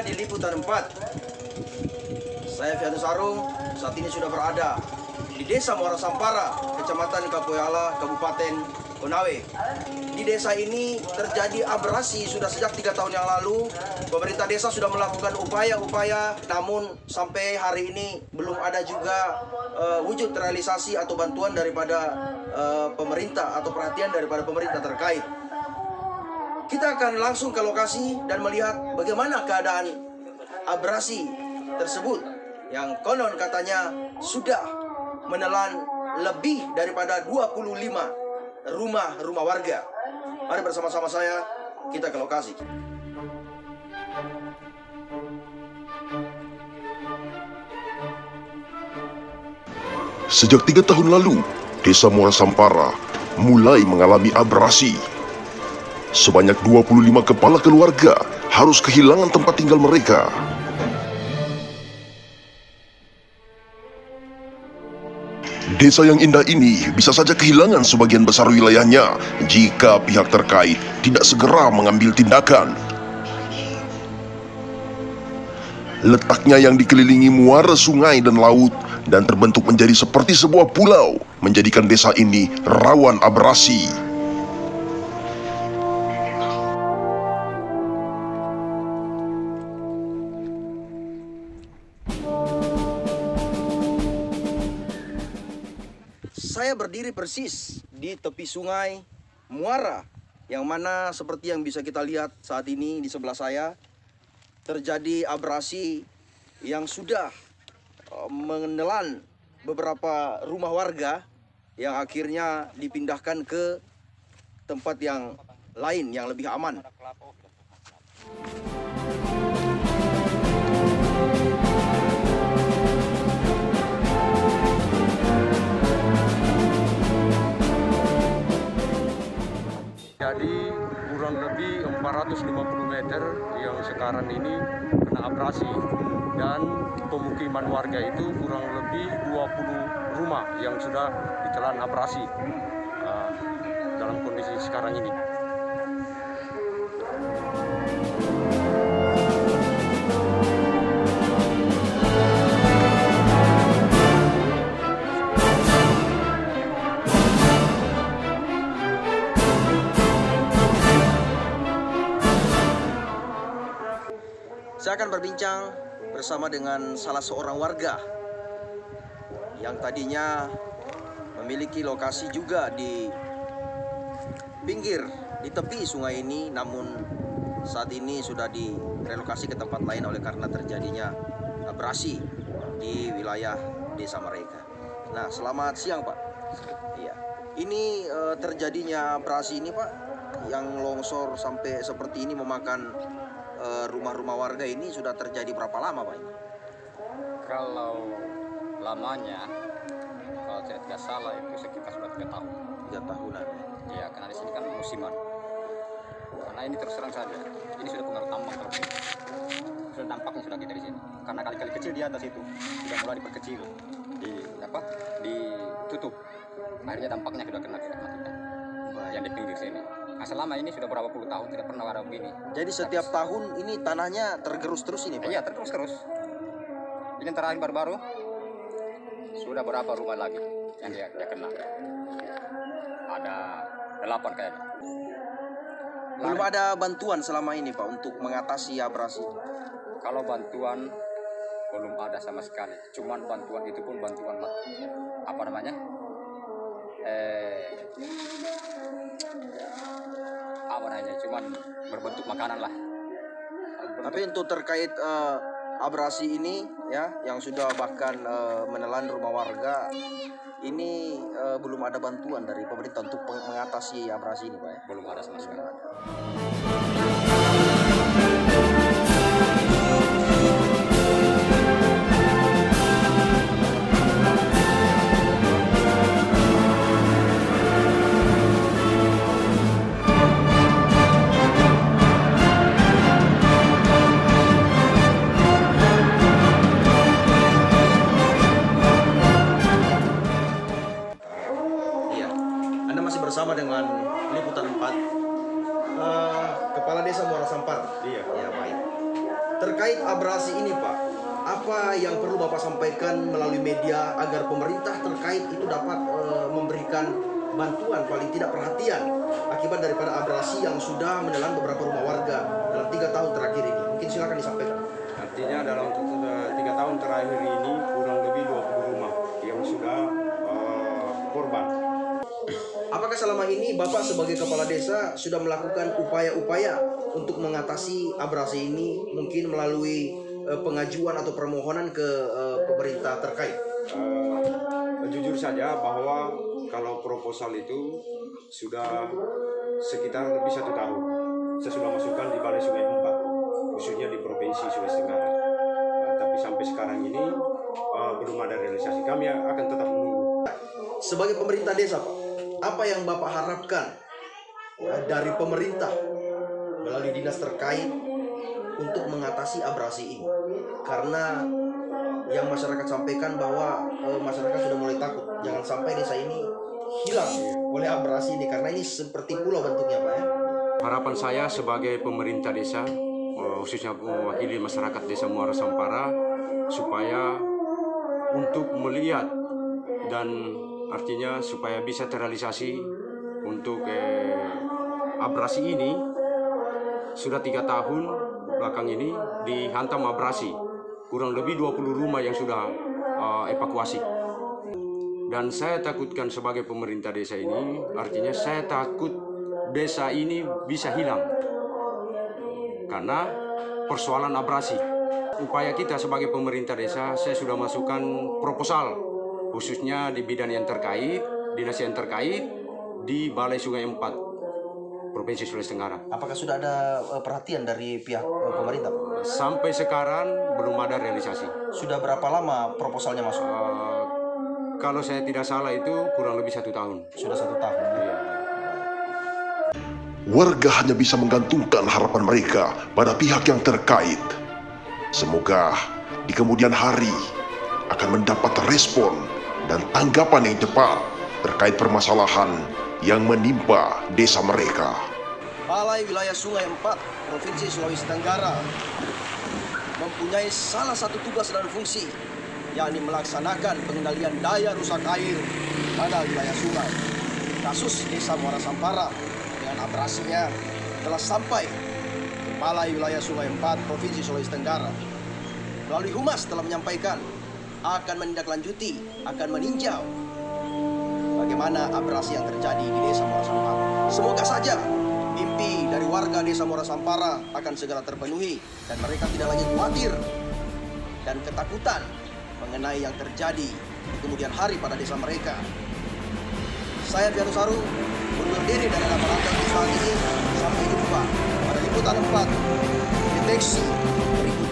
di Liputan 4. Saya Fianus Sarung, saat ini sudah berada di Desa Muara Sampara, Kecamatan Kapoyala, Kabupaten Konawe. Di desa ini terjadi abrasi sudah sejak 3 tahun yang lalu. Pemerintah desa sudah melakukan upaya-upaya, namun sampai hari ini belum ada juga wujud realisasi atau bantuan daripada pemerintah atau perhatian daripada pemerintah terkait. Kita akan langsung ke lokasi dan melihat bagaimana keadaan abrasi tersebut yang konon katanya sudah menelan lebih daripada 25 rumah warga. Mari bersama-sama saya kita ke lokasi. Sejak 3 tahun lalu, Desa Muara Sampara mulai mengalami abrasi. Sebanyak 25 kepala keluarga harus kehilangan tempat tinggal mereka. Desa yang indah ini bisa saja kehilangan sebagian besar wilayahnya jika pihak terkait tidak segera mengambil tindakan. Letaknya yang dikelilingi muara sungai dan laut dan terbentuk menjadi seperti sebuah pulau, menjadikan desa ini rawan abrasi. Saya berdiri persis di tepi sungai Muara, yang mana seperti yang bisa kita lihat saat ini di sebelah saya, terjadi abrasi yang sudah menelan beberapa rumah warga yang akhirnya dipindahkan ke tempat yang lain yang lebih aman. Jadi kurang lebih 450 meter yang sekarang ini kena abrasi, dan pemukiman warga itu kurang lebih 20 rumah yang sudah ditelan abrasi dalam kondisi sekarang ini. Saya akan berbincang bersama dengan salah seorang warga yang tadinya memiliki lokasi juga di pinggir, di tepi sungai ini, namun saat ini sudah direlokasi ke tempat lain oleh karena terjadinya abrasi di wilayah desa mereka. Nah, selamat siang Pak. Iya, ini terjadinya abrasi ini Pak, yang longsor sampai seperti ini memakan rumah-rumah warga ini sudah terjadi berapa lama Pak? Kalau lamanya, kalau saya tidak salah itu sekitar sudah 3 tahun. 3 tahunan. Ya, karena di sini kan musiman. Karena ini terus terang saja, ini sudah pengaruh tambang kalau begini. Sudah dampaknya sudah kita di sini. Karena kali-kali kecil di atas itu sudah mulai diperkecil, ditutup. Akhirnya dampaknya sudah kena kita matikan. Yang di pinggir sini. Nah, selama ini sudah berapa puluh tahun tidak pernah ada begini. Jadi setiap tahun ini tanahnya tergerus terus ini Pak? Iya, terus. Ini terakhir baru-baru sudah berapa rumah lagi yang dia kena. Ada 8 kayaknya. Belum ada bantuan selama ini Pak untuk mengatasi abrasi? Kalau bantuan belum ada sama sekali. Cuman bantuan itu pun bantuan apa namanya? Cuman berbentuk makanan lah. Tapi untuk terkait abrasi ini ya, yang sudah bahkan menelan rumah warga ini, belum ada bantuan dari pemerintah untuk mengatasi abrasi ini Pak ya? Belum ada sama sekali. Bersama dengan Liputan 4, Kepala Desa Muara Sampara. Iya. Ya, baik. Terkait abrasi ini Pak, apa yang perlu Bapak sampaikan melalui media agar pemerintah terkait itu dapat memberikan bantuan, paling tidak perhatian akibat daripada abrasi yang sudah menelan beberapa rumah warga dalam 3 tahun terakhir ini? Mungkin silakan disampaikan. Artinya dalam 3 tahun terakhir ini kurang lebih 20 rumah yang sudah korban. Apakah selama ini Bapak sebagai kepala desa sudah melakukan upaya-upaya untuk mengatasi abrasi ini, mungkin melalui pengajuan atau permohonan ke pemerintah terkait? Jujur saja bahwa kalau proposal itu sudah sekitar lebih 1 tahun. Saya sudah masukkan di Balai Sungai 4, khususnya di Provinsi Sulawesi Tenggara. Tapi sampai sekarang ini belum ada realisasi. Kami akan tetap menunggu. Sebagai pemerintah desa Pak, apa yang Bapak harapkan dari pemerintah melalui dinas terkait untuk mengatasi abrasi ini? Karena yang masyarakat sampaikan bahwa masyarakat sudah mulai takut jangan sampai desa ini hilang oleh abrasi ini, karena ini seperti pulau bentuknya Pak ya. Harapan saya sebagai pemerintah desa, khususnya mewakili masyarakat Desa Muara Sampara, supaya untuk melihat dan artinya supaya bisa terrealisasi untuk abrasi ini. Sudah 3 tahun belakang ini dihantam abrasi, kurang lebih 20 rumah yang sudah evakuasi. Dan saya takutkan sebagai pemerintah desa ini, artinya saya takut desa ini bisa hilang karena persoalan abrasi. Upaya kita sebagai pemerintah desa, saya sudah masukkan proposal khususnya di bidang yang terkait, dinas yang terkait di Balai Sungai 4 Provinsi Sulawesi Tenggara. Apakah sudah ada perhatian dari pihak pemerintah Pak? Sampai sekarang belum ada realisasi. Sudah berapa lama proposalnya masuk? Kalau saya tidak salah itu kurang lebih 1 tahun. Sudah 1 tahun. Iya. Warga hanya bisa menggantungkan harapan mereka pada pihak yang terkait. Semoga di kemudian hari akan mendapat respon dan tanggapan yang cepat terkait permasalahan yang menimpa desa mereka. Balai Wilayah Sungai 4 Provinsi Sulawesi Tenggara mempunyai salah satu tugas dan fungsi, yakni melaksanakan pengendalian daya rusak air pada wilayah sungai. Kasus Desa Muara Sampara dengan abrasinya telah sampai ke Balai Wilayah Sungai 4 Provinsi Sulawesi Tenggara. Melalui Humas telah menyampaikan akan menindaklanjuti, akan meninjau bagaimana abrasi yang terjadi di Desa Muara Sampara. Semoga saja mimpi dari warga Desa Muara Sampara akan segera terpenuhi dan mereka tidak lagi khawatir dan ketakutan mengenai yang terjadi di kemudian hari pada desa mereka. Saya Fianus Saru undur diri dari laporan saat ini. Sampai jumpa pada liputan 4 deteksi berikutnya.